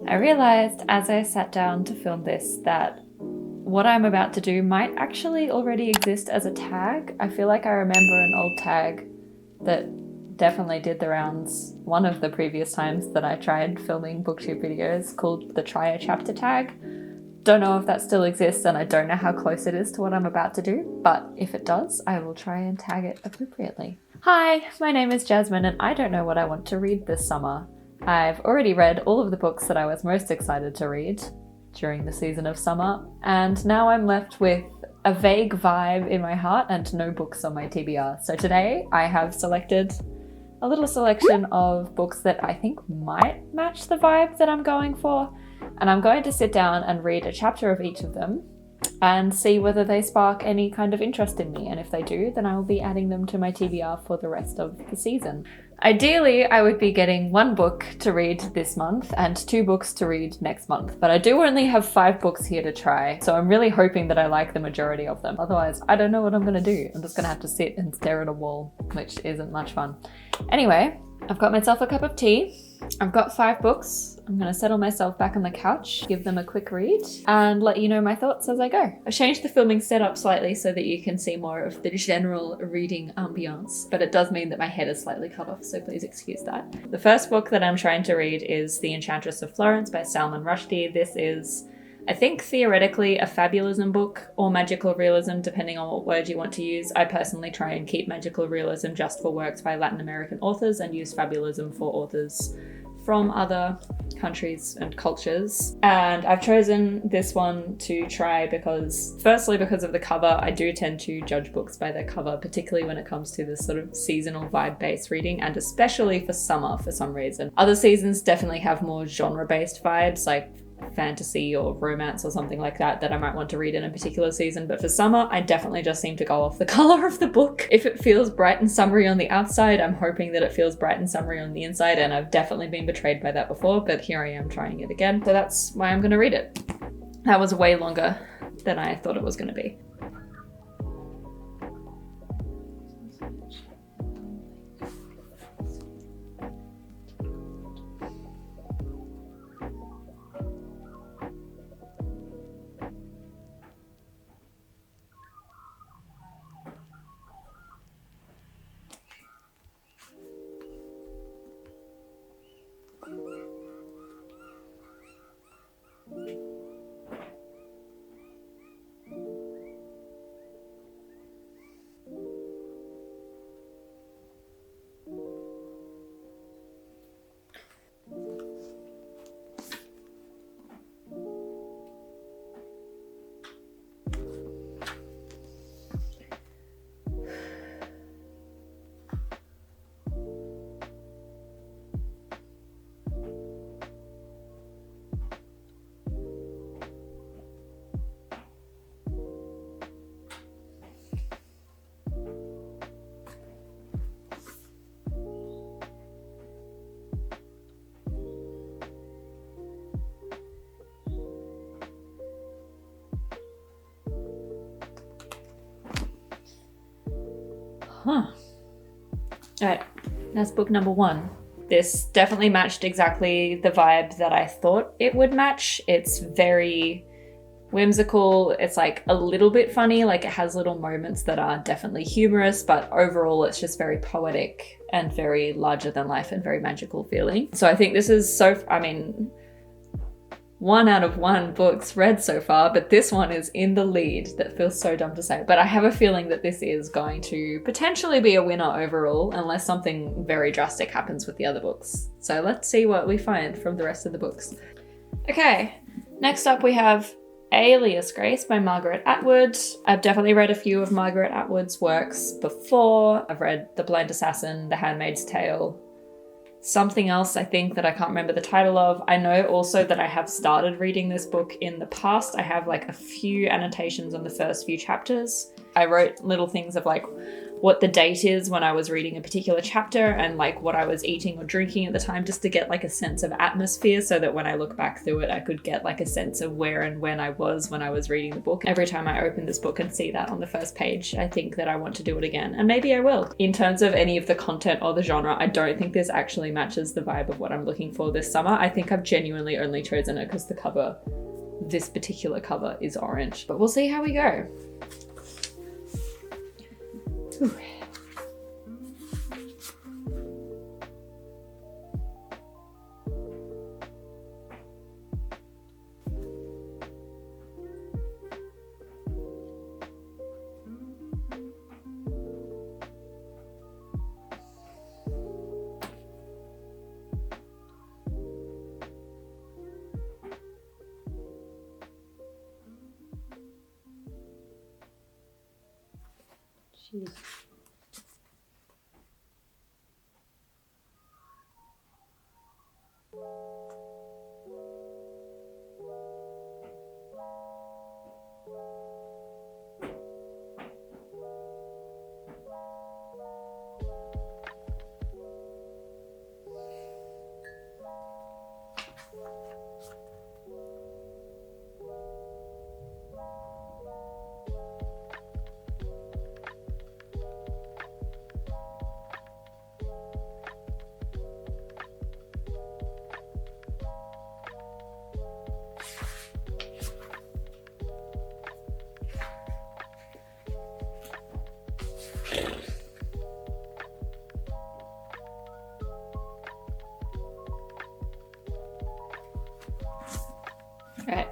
I realized as I sat down to film this that what I'm about to do might actually already exist as a tag. I feel like I remember an old tag that definitely did the rounds one of the previous times that I tried filming BookTube videos, called the Try a Chapter tag. Don't know if that still exists, and I don't know how close it is to what I'm about to do, but if it does, I will try and tag it appropriately. Hi, my name is Jasmine, and I don't know what I want to read this summer. I've already read all of the books that I was most excited to read during the season of summer, and now I'm left with a vague vibe in my heart and no books on my TBR. So today I have selected a little selection of books that I think might match the vibe that I'm going for, and I'm going to sit down and read a chapter of each of them and see whether they spark any kind of interest in me, and if they do, then I will be adding them to my TBR for the rest of the season. Ideally, I would be getting 1 book to read this month and 2 books to read next month, but I do only have 5 books here to try, so I'm really hoping that I like the majority of them. Otherwise, I don't know what I'm gonna do. I'm just gonna have to sit and stare at a wall, which isn't much fun. Anyway, I've got myself a cup of tea. I've got 5 books. I'm going to settle myself back on the couch, give them a quick read, and let you know my thoughts as I go. I've changed the filming setup slightly so that you can see more of the general reading ambiance, but it does mean that my head is slightly cut off, so please excuse that. The first book that I'm trying to read is The Enchantress of Florence by Salman Rushdie. This is, I think, theoretically a fabulism book, or magical realism, depending on what word you want to use. I personally try and keep magical realism just for works by Latin American authors and use fabulism for authors from other countries and cultures. And I've chosen this one to try because, firstly, because of the cover. I do tend to judge books by their cover, particularly when it comes to this sort of seasonal vibe-based reading, and especially for summer for some reason. Other seasons definitely have more genre-based vibes, like fantasy or romance or something like that I might want to read in a particular season, but for summer I definitely just seem to go off the color of the book. If it feels bright and summery on the outside, I'm hoping that it feels bright and summery on the inside, and I've definitely been betrayed by that before, but here I am trying it again, so that's why I'm going to read it. That was way longer than I thought it was going to be. Alright, that's book number 1. This definitely matched exactly the vibe that I thought it would match. It's very whimsical. It's like a little bit funny, like it has little moments that are definitely humorous, but overall it's just very poetic and very larger than life and very magical feeling. So I think this is 1 out of 1 books read so far, but this one is in the lead. That feels so dumb to say, but I have a feeling that this is going to potentially be a winner overall, unless something very drastic happens with the other books. So let's see what we find from the rest of the books. Okay, next up we have Alias Grace by Margaret Atwood. I've definitely read a few of Margaret Atwood's works before. I've read The Blind Assassin, The Handmaid's Tale, something else I think that I can't remember the title of. I know also that I have started reading this book in the past. I have like a few annotations on the first few chapters. I wrote little things of like, what the date is when I was reading a particular chapter and like what I was eating or drinking at the time, just to get like a sense of atmosphere, so that when I look back through it, I could get like a sense of where and when I was when I was reading the book. Every time I open this book and see that on the first page, I think that I want to do it again, and maybe I will. In terms of any of the content or the genre, I don't think this actually matches the vibe of what I'm looking for this summer. I think I've genuinely only chosen it because the cover, this particular cover, is orange, but we'll see how we go. Whew. Jeez. Alright,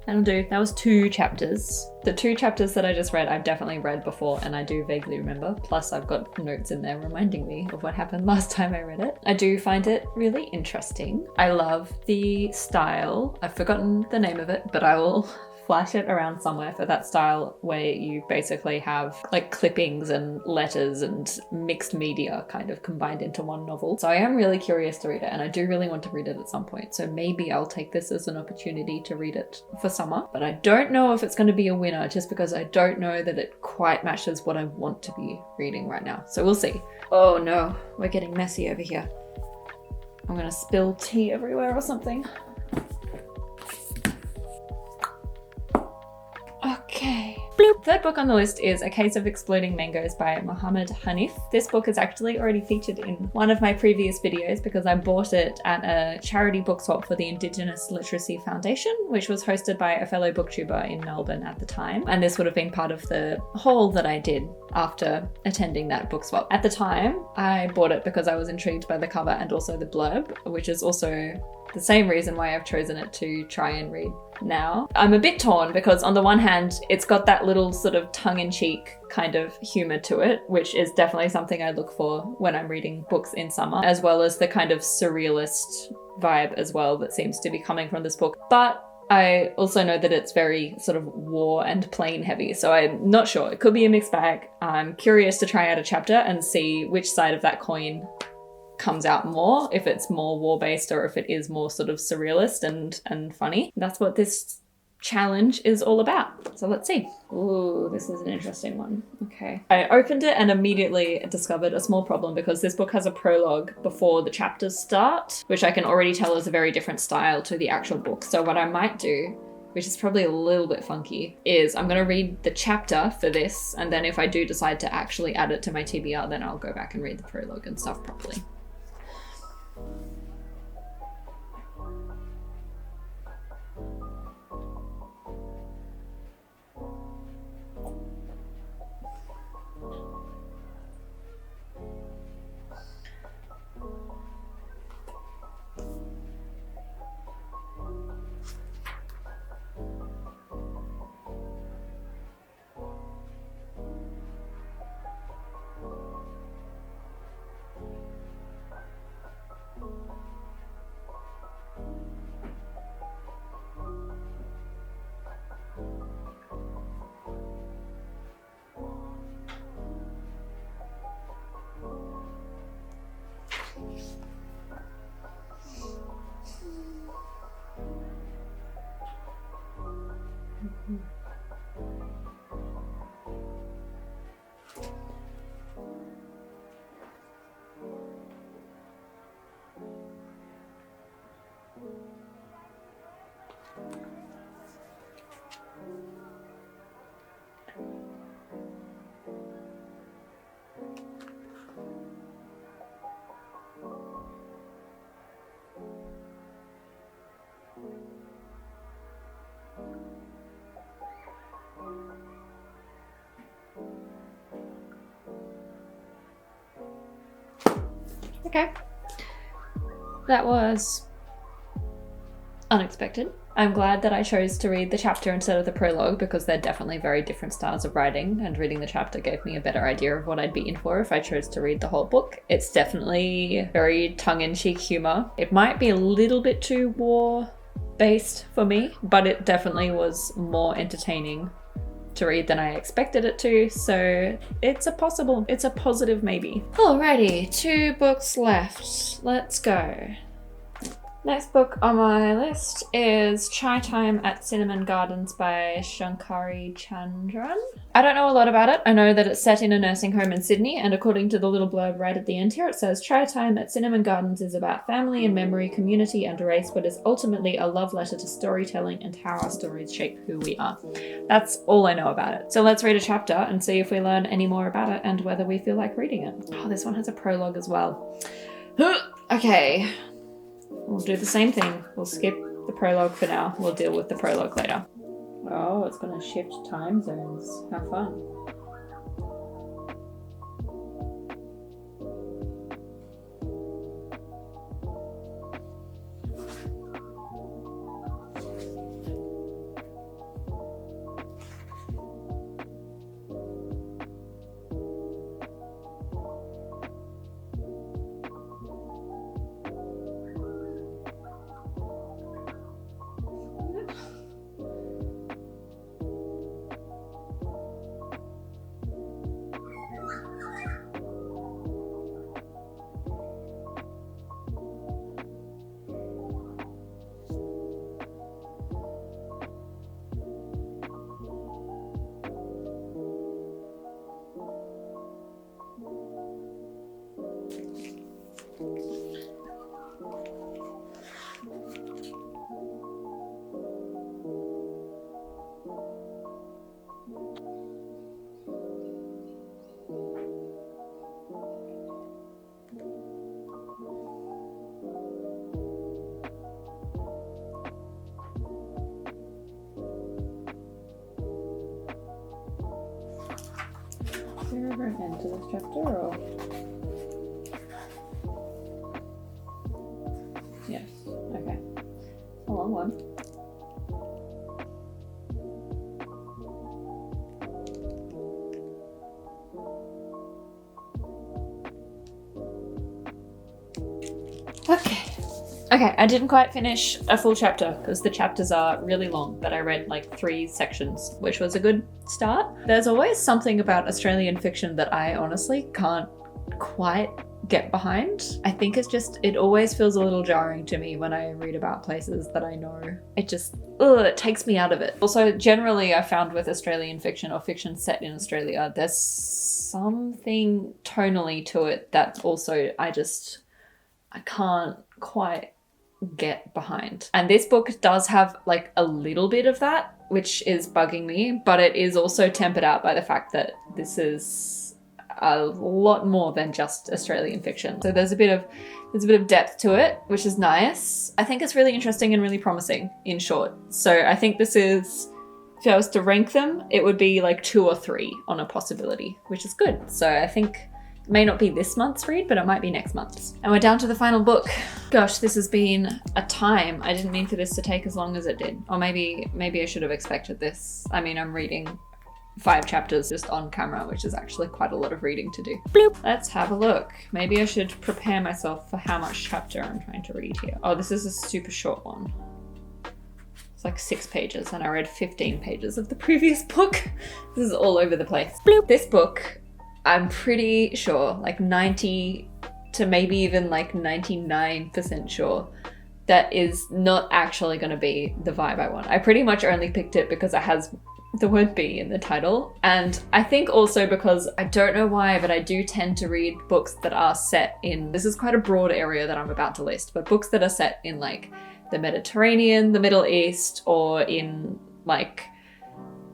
that'll do. That was 2 chapters. The 2 chapters that I just read, I've definitely read before and I do vaguely remember. Plus I've got notes in there reminding me of what happened last time I read it. I do find it really interesting. I love the style. I've forgotten the name of it, but I will flash it around somewhere for that style where you basically have like clippings and letters and mixed media kind of combined into one novel. So I am really curious to read it, and I do really want to read it at some point. So maybe I'll take this as an opportunity to read it for summer, but I don't know if it's going to be a winner just because I don't know that it quite matches what I want to be reading right now. So we'll see. Oh no, we're getting messy over here. I'm gonna spill tea everywhere or something. Okay. Bloop. Third book on the list is A Case of Exploding Mangoes by Mohammed Hanif. This book is actually already featured in one of my previous videos because I bought it at a charity book swap for the Indigenous Literacy Foundation, which was hosted by a fellow booktuber in Melbourne at the time. And this would have been part of the haul that I did after attending that book swap. At the time, I bought it because I was intrigued by the cover and also the blurb, which is also the same reason why I've chosen it to try and read now. I'm a bit torn because on the one hand, it's got that little sort of tongue-in-cheek kind of humor to it, which is definitely something I look for when I'm reading books in summer, as well as the kind of surrealist vibe as well that seems to be coming from this book. But I also know that it's very sort of war and plane heavy, so I'm not sure. It could be a mixed bag. I'm curious to try out a chapter and see which side of that coin comes out more, if it's more war-based or if it is more sort of surrealist and funny. That's what this challenge is all about. So let's see. Ooh, this is an interesting one. Okay. I opened it and immediately discovered a small problem because this book has a prologue before the chapters start, which I can already tell is a very different style to the actual book. So what I might do, which is probably a little bit funky, is I'm going to read the chapter for this, and then if I do decide to actually add it to my TBR, then I'll go back and read the prologue and stuff properly. Okay. That was unexpected. I'm glad that I chose to read the chapter instead of the prologue because they're definitely very different styles of writing, and reading the chapter gave me a better idea of what I'd be in for if I chose to read the whole book. It's definitely very tongue-in-cheek humor. It might be a little bit too war-based for me, but it definitely was more entertaining to read than I expected it to, so it's a positive maybe. Alrighty, 2 books left. Let's go. Next book on my list is Chai Time at Cinnamon Gardens by Shankari Chandran. I don't know a lot about it. I know that it's set in a nursing home in Sydney, and according to the little blurb right at the end here, it says Chai Time at Cinnamon Gardens is about family and memory, community and race, but is ultimately a love letter to storytelling and how our stories shape who we are. That's all I know about it. So let's read a chapter and see if we learn any more about it and whether we feel like reading it. Oh, this one has a prologue as well. Okay. We'll do the same thing. We'll skip the prologue for now. We'll deal with the prologue later. Oh, it's going to shift time zones. How fun. Is there ever an end to this chapter, or? Yes, okay. It's a long one. Okay, I didn't quite finish a full chapter because the chapters are really long, but I read like 3 sections, which was a good start. There's always something about Australian fiction that I honestly can't quite get behind. I think it's just, it always feels a little jarring to me when I read about places that I know. It just, it takes me out of it. Also, generally I found with Australian fiction or fiction set in Australia, there's something tonally to it that also I can't quite get behind. And this book does have like a little bit of that, which is bugging me, but it is also tempered out by the fact that this is a lot more than just Australian fiction. So there's a bit of depth to it, which is nice. I think it's really interesting and really promising, in short. So I think this is, if I was to rank them, it would be like 2 or 3 on a possibility, which is good. So I think it may not be this month's read, but it might be next month's. And we're down to the final book. Gosh, this has been a time. I didn't mean for this to take as long as it did. Or maybe I should have expected this. I mean, I'm reading 5 chapters just on camera, which is actually quite a lot of reading to do. Bloop. Let's have a look. Maybe I should prepare myself for how much chapter I'm trying to read here. Oh, this is a super short one. It's like 6 pages, and I read 15 pages of the previous book. This is all over the place. Bloop. This book, I'm pretty sure, like 90 to maybe even like 99% sure, that is not actually going to be the vibe I want. I pretty much only picked it because it has the word bee in the title. And I think also because, I don't know why, but I do tend to read books that are set in, this is quite a broad area that I'm about to list, but books that are set in like the Mediterranean, the Middle East, or in like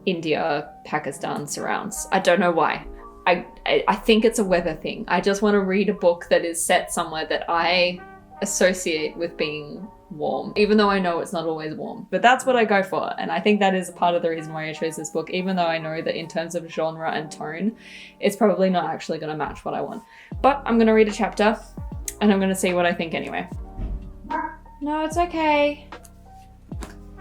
India, Pakistan surrounds. I don't know why. I think it's a weather thing. I just want to read a book that is set somewhere that I associate with being warm, even though I know it's not always warm. But that's what I go for, and I think that is part of the reason why I chose this book, even though I know that in terms of genre and tone, it's probably not actually going to match what I want. But I'm going to read a chapter, and I'm gonna see what I think anyway. No, it's okay.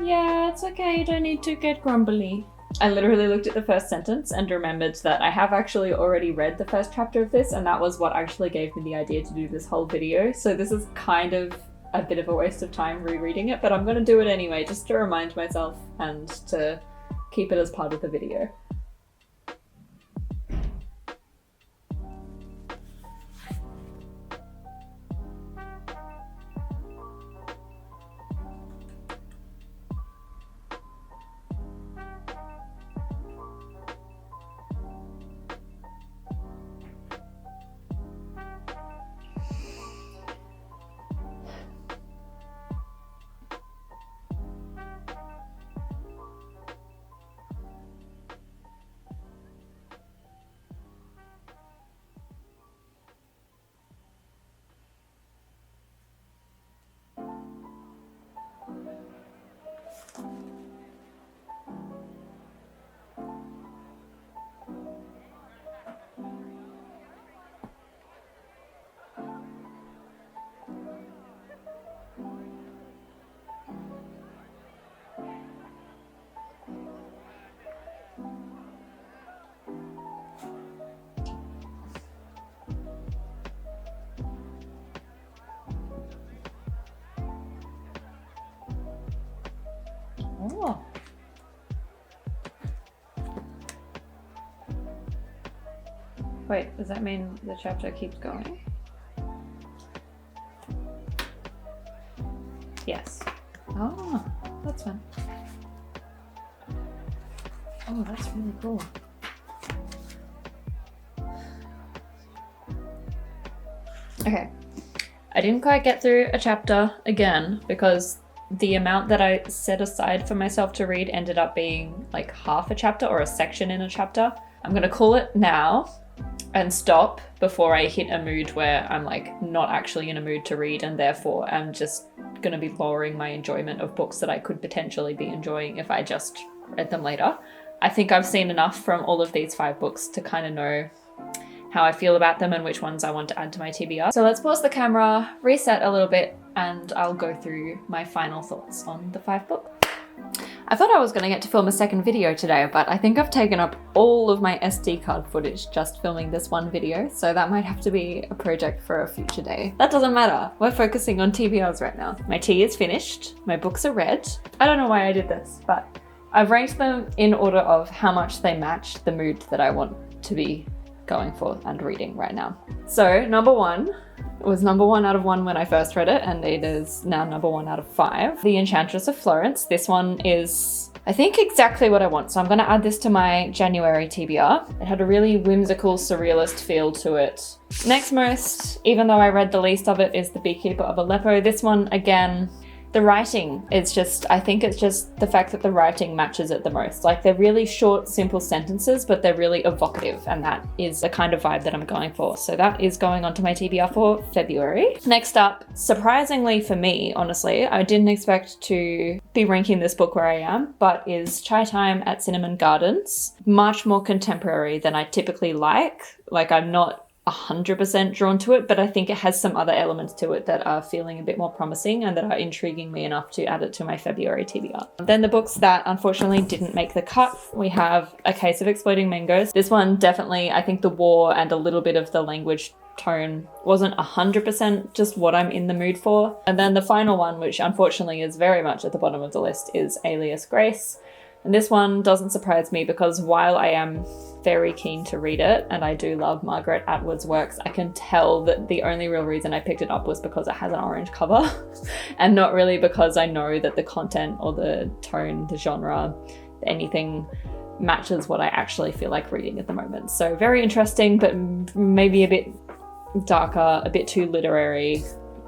Yeah, it's okay. You don't need to get grumbly. I literally looked at the first sentence and remembered that I have actually already read the first chapter of this, and that was what actually gave me the idea to do this whole video. So this is kind of a bit of a waste of time rereading it, but I'm going to do it anyway just to remind myself and to keep it as part of the video. Oh. Wait, does that mean the chapter keeps going? Yes. Oh, that's fun. Oh, that's really cool. Okay. I didn't quite get through a chapter again because the amount that I set aside for myself to read ended up being like half a chapter or a section in a chapter. I'm gonna call it now and stop before I hit a mood where I'm like not actually in a mood to read, and therefore I'm just gonna be lowering my enjoyment of books that I could potentially be enjoying if I just read them later. I think I've seen enough from all of these 5 books to kind of know how I feel about them and which ones I want to add to my TBR. So let's pause the camera, reset a little bit, and I'll go through my final thoughts on the 5 books. I thought I was going to get to film a second video today, but I think I've taken up all of my SD card footage just filming this one video, so that might have to be a project for a future day. That doesn't matter. We're focusing on TBRs right now. My tea is finished. My books are read. I don't know why I did this, but I've ranked them in order of how much they match the mood that I want to be going for and reading right now. So number 1 was number 1 out of 1 when I first read it, and it is now number 1 out of 5. The Enchantress of Florence. This one is, I think, exactly what I want. So I'm going to add this to my January TBR. It had a really whimsical, surrealist feel to it. Next most, even though I read the least of it, is The Beekeeper of Aleppo. This one, again, the writing is just, I think it's just the fact that the writing matches it the most. Like, they're really short, simple sentences, but they're really evocative, and that is the kind of vibe that I'm going for. So that is going onto my TBR for February. Next up, surprisingly for me, honestly, I didn't expect to be ranking this book where I am, but is Chai Time at Cinnamon Gardens. Much more contemporary than I typically like. Like, I'm not 100% drawn to it, but I think it has some other elements to it that are feeling a bit more promising and that are intriguing me enough to add it to my February TBR. Then the books that unfortunately didn't make the cut, we have A Case of Exploding Mangoes. This one definitely, I think the war and a little bit of the language tone wasn't 100% just what I'm in the mood for. And then the final one, which unfortunately is very much at the bottom of the list, is Alias Grace. And this one doesn't surprise me because while I am very keen to read it, and I do love Margaret Atwood's works, I can tell that the only real reason I picked it up was because it has an orange cover and not really because I know that the content or the tone, the genre, anything matches what I actually feel like reading at the moment. So very interesting, but maybe a bit darker, a bit too literary.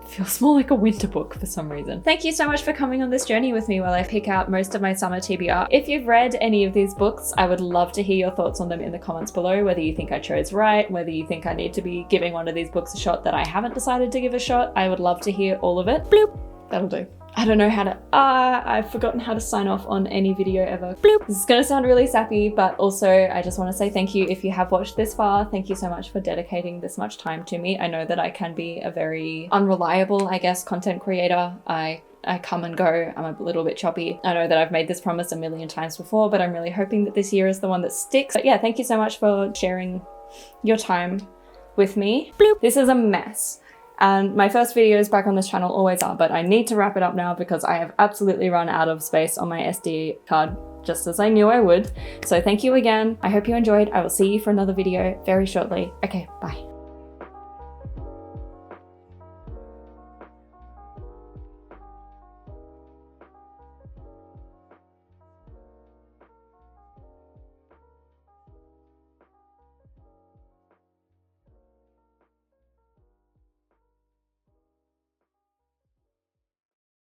Feels more like a winter book for some reason. Thank you so much for coming on this journey with me while I pick out most of my summer TBR. If you've read any of these books, I would love to hear your thoughts on them in the comments below, whether you think I chose right, whether you think I need to be giving one of these books a shot that I haven't decided to give a shot. I would love to hear all of it. Bloop! That'll do. I don't know how to, I've forgotten how to sign off on any video ever. Bloop. This is gonna sound really sappy, but also I just want to say thank you if you have watched this far. Thank you so much for dedicating this much time to me. I know that I can be a very unreliable, I guess, content creator. I come and go. I'm a little bit choppy. I know that I've made this promise a million times before, but I'm really hoping that this year is the one that sticks. But yeah, thank you so much for sharing your time with me. Bloop. This is a mess. And my first videos back on this channel always are, but I need to wrap it up now because I have absolutely run out of space on my SD card, just as I knew I would. So thank you again. I hope you enjoyed. I will see you for another video very shortly. Okay, bye.